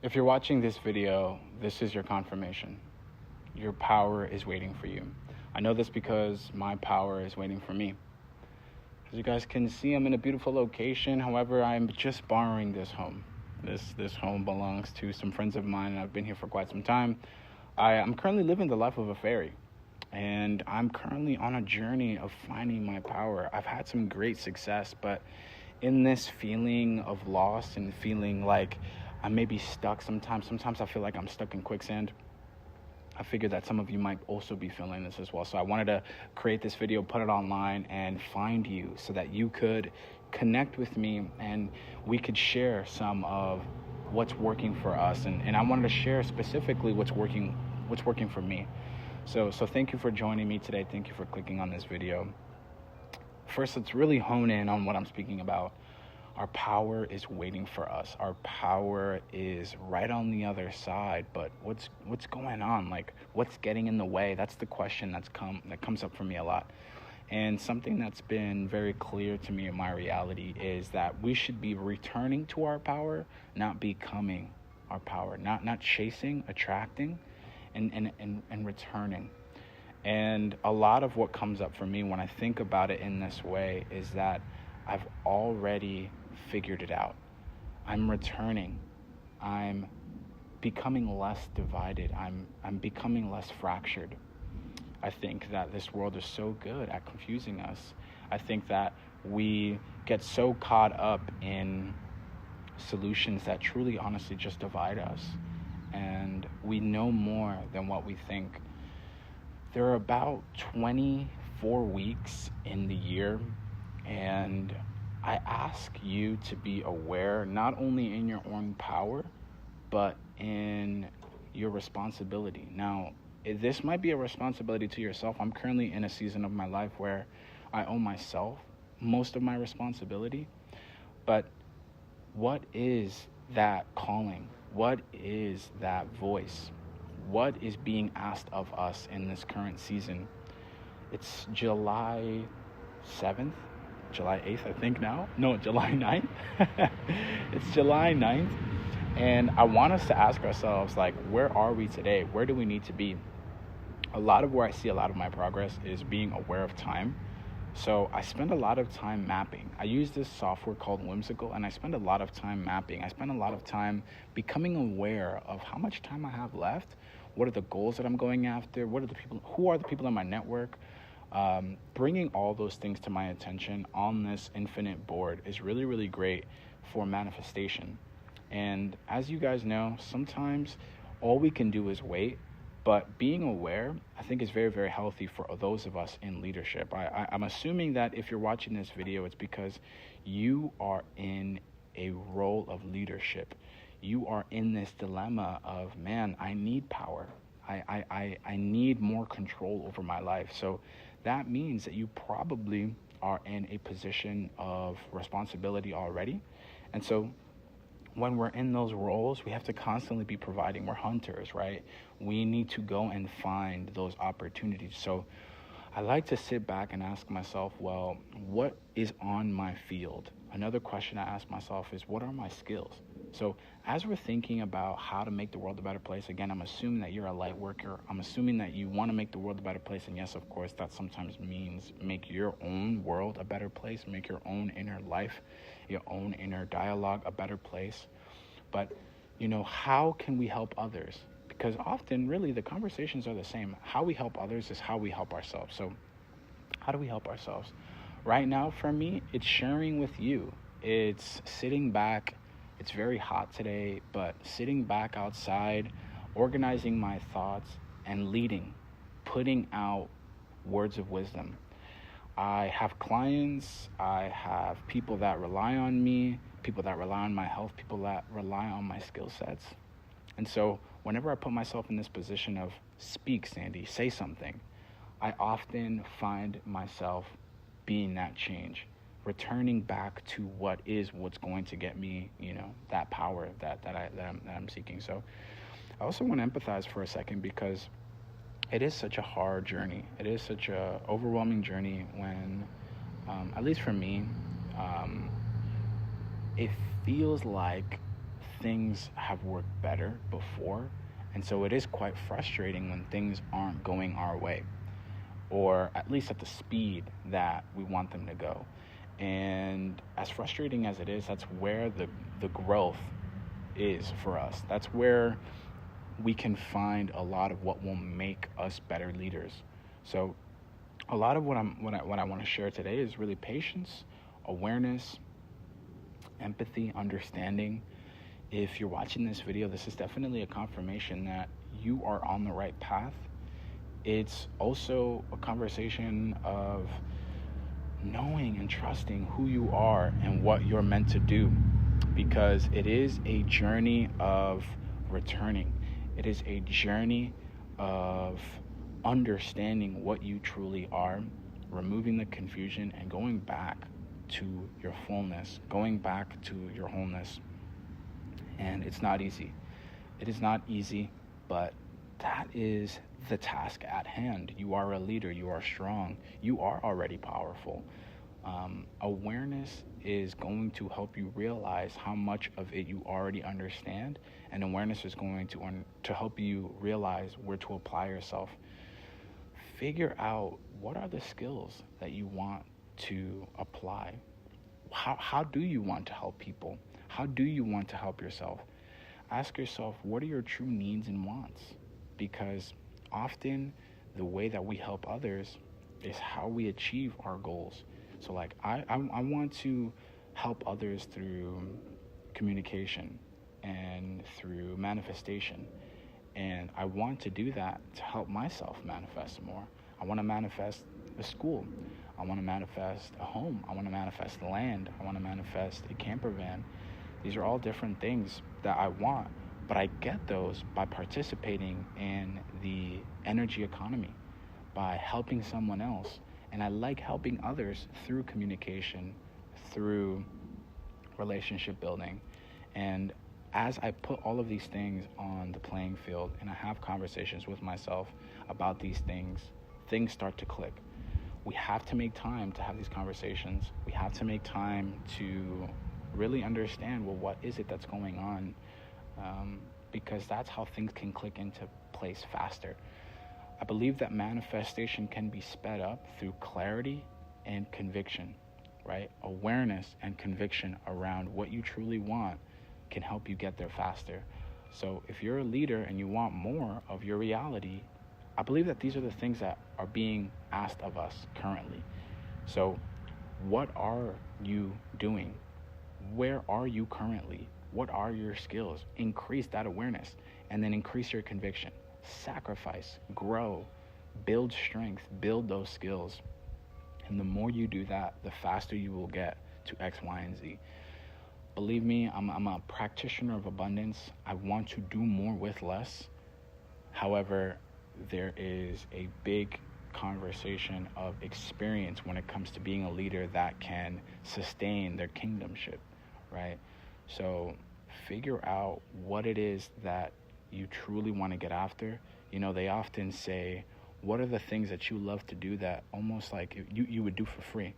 If you're watching this video, this is your confirmation. Your power is waiting for you. I know this because my power is waiting for me. As you guys can see, I'm in a beautiful location. However, I'm just borrowing this home. This home belongs to some friends of mine, and I've been here for quite some time. I'm currently living the life of a fairy, and I'm currently on a journey of finding my power. I've had some great success, but in this feeling of loss and feeling like I may be stuck sometimes I feel like I'm stuck in quicksand. I figured that some of you might also be feeling this as well. So I wanted to create this video, put it online, and find you so that you could connect with me and we could share some of what's working for us. And I wanted to share specifically what's working for me. So thank you for joining me today. Thank you for clicking on this video. First, let's really hone in on what I'm speaking about. Our power is waiting for us. Our power is right on the other side. But what's going on? Like, what's getting in the way? That's the question that comes up for me a lot. And something that's been very clear to me in my reality is that we should be returning to our power, not becoming our power, not chasing, attracting, and returning. And a lot of what comes up for me when I think about it in this way is that I've already figured it out. I'm returning. I'm becoming less divided. I'm becoming less fractured. I think that this world is so good at confusing us. I think that we get so caught up in solutions that truly, honestly, just divide us. And we know more than what we think. There are about 24 weeks in the year, and I ask you to be aware not only in your own power, but in your responsibility. Now, this might be a responsibility to yourself. I'm currently in a season of my life where I owe myself most of my responsibility. But what is that calling? What is that voice? What is being asked of us in this current season? It's July 7th, July 8th, I think now. No, July 9th. It's July 9th. And I want us to ask ourselves, like, where are we today? Where do we need to be? A lot of where I see a lot of my progress is being aware of time. So I spend a lot of time mapping. I use this software called Whimsical, and I spend a lot of time mapping. I spend a lot of time becoming aware of how much time I have left. What are the goals that I'm going after? Who are the people in my network? Bringing all those things to my attention on this infinite board is really, really great for manifestation. And as you guys know, sometimes all we can do is wait. But being aware, I think, is very, very healthy for those of us in leadership. I'm assuming that if you're watching this video, it's because you are in a role of leadership. You are in this dilemma of, man, I need power. I need more control over my life. So that means that you probably are in a position of responsibility already. And so when we're in those roles, we have to constantly be providing. We're hunters, right? We need to go and find those opportunities. So I like to sit back and ask myself, well, what is on my field? Another question I ask myself is, what are my skills? So as we're thinking about how to make the world a better place, again, I'm assuming that you're a light worker. I'm assuming that you want to make the world a better place. And yes, of course, that sometimes means make your own world a better place, make your own inner life, your own inner dialogue a better place. But, how can we help others? Because often, really, the conversations are the same. How we help others is how we help ourselves. So how do we help ourselves? Right now, for me, it's sharing with you. It's sitting back. It's very hot today, but sitting back outside, organizing my thoughts, and leading, putting out words of wisdom. I have clients, I have people that rely on me, people that rely on my health, people that rely on my skill sets. And so whenever I put myself in this position of speak, Sandy, say something, I often find myself being that change, returning back to what's going to get me, that power that I'm seeking. So I also want to empathize for a second because it is such a hard journey. It is such a overwhelming journey when, at least for me, it feels like things have worked better before. And so it is quite frustrating when things aren't going our way, or at least at the speed that we want them to go. And as frustrating as it is, that's where the growth is for us. That's where we can find a lot of what will make us better leaders. So a lot of what I want to share today is really patience, awareness, empathy, understanding. If you're watching this video, this is definitely a confirmation that you are on the right path. It's also a conversation of knowing and trusting who you are and what you're meant to do, because it is a journey of returning. It is a journey of understanding what you truly are, removing the confusion, and going back to your fullness, going back to your wholeness. And it's not easy. It is not easy, but that is the task at hand. You are a leader. You are strong. You are already powerful. Awareness is going to help you realize how much of it you already understand, and awareness is going to help you realize where to apply yourself. Figure out what are the skills that you want to apply. How do you want to help people? How do you want to help yourself? Ask yourself, what are your true needs and wants? Because often the way that we help others is how we achieve our goals. So like I want to help others through communication and through manifestation. And I want to do that to help myself manifest more. I want to manifest a school. I want to manifest a home. I want to manifest land. I want to manifest a camper van. These are all different things that I want, but I get those by participating in the energy economy, by helping someone else. And I like helping others through communication, through relationship building. And as I put all of these things on the playing field and I have conversations with myself about these things, things start to click. We have to make time to have these conversations. We have to make time to really understand, well, what is it that's going on? Because that's how things can click into place faster. I believe that manifestation can be sped up through clarity and conviction, right? Awareness and conviction around what you truly want can help you get there faster. So if you're a leader and you want more of your reality, I believe that these are the things that are being asked of us currently. So what are you doing? Where are you currently? What are your skills? Increase that awareness and then increase your conviction. Sacrifice, grow, build strength, build those skills. And the more you do that, the faster you will get to X, Y, and Z. Believe me, I'm a practitioner of abundance. I want to do more with less. However, there is a big conversation of experience when it comes to being a leader that can sustain their kingdomship, right? So figure out what it is that you truly want to get after. You know, they often say, what are the things that you love to do that almost like you would do for free?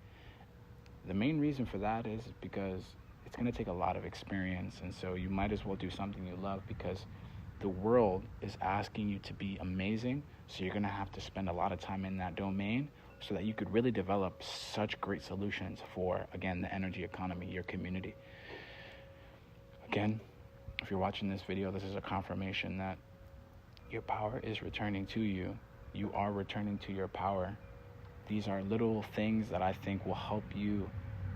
The main reason for that is because it's going to take a lot of experience. And so you might as well do something you love, because the world is asking you to be amazing. So you're going to have to spend a lot of time in that domain so that you could really develop such great solutions for, again, the energy economy, your community. Again, if you're watching this video, this is a confirmation that your power is returning to you. You are returning to your power. These are little things that I think will help you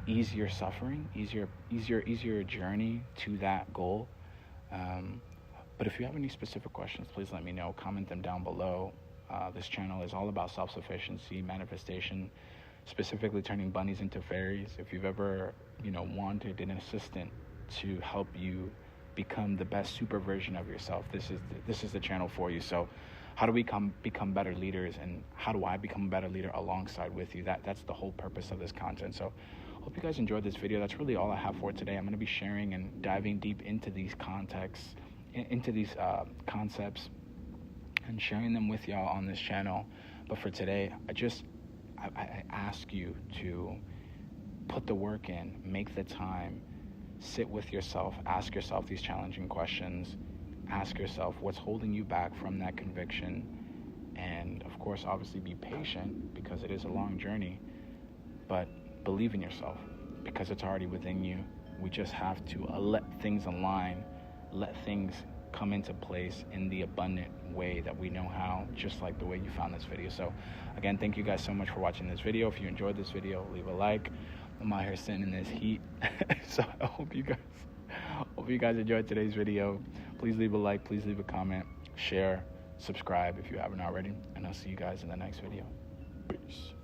ease your suffering, ease your journey to that goal. But if you have any specific questions, please let me know. Comment them down below. This channel is all about self-sufficiency, manifestation, specifically turning bunnies into fairies. If you've ever, wanted an assistant to help you become the best super version of yourself, this is the channel for you. So how do we become better leaders, and how do I become a better leader alongside with you? That's the whole purpose of this content. So hope you guys enjoyed this video. That's really all I have for today. I'm going to be sharing and diving deep into these contexts, into these concepts, and sharing them with y'all on this channel. But for today, I ask you to put the work in, make the time, sit with yourself, ask yourself these challenging questions, ask yourself what's holding you back from that conviction, and of course, obviously be patient because it is a long journey, but believe in yourself because it's already within you. We just have to let things align, let things come into place in the abundant way that we know how, just like the way you found this video. So again, thank you guys so much for watching this video. If you enjoyed this video, leave a like. I'm out here sitting in this heat. So I hope you guys enjoyed today's video. Please leave a like, please leave a comment, share, subscribe if you haven't already, and I'll see you guys in the next video. Peace.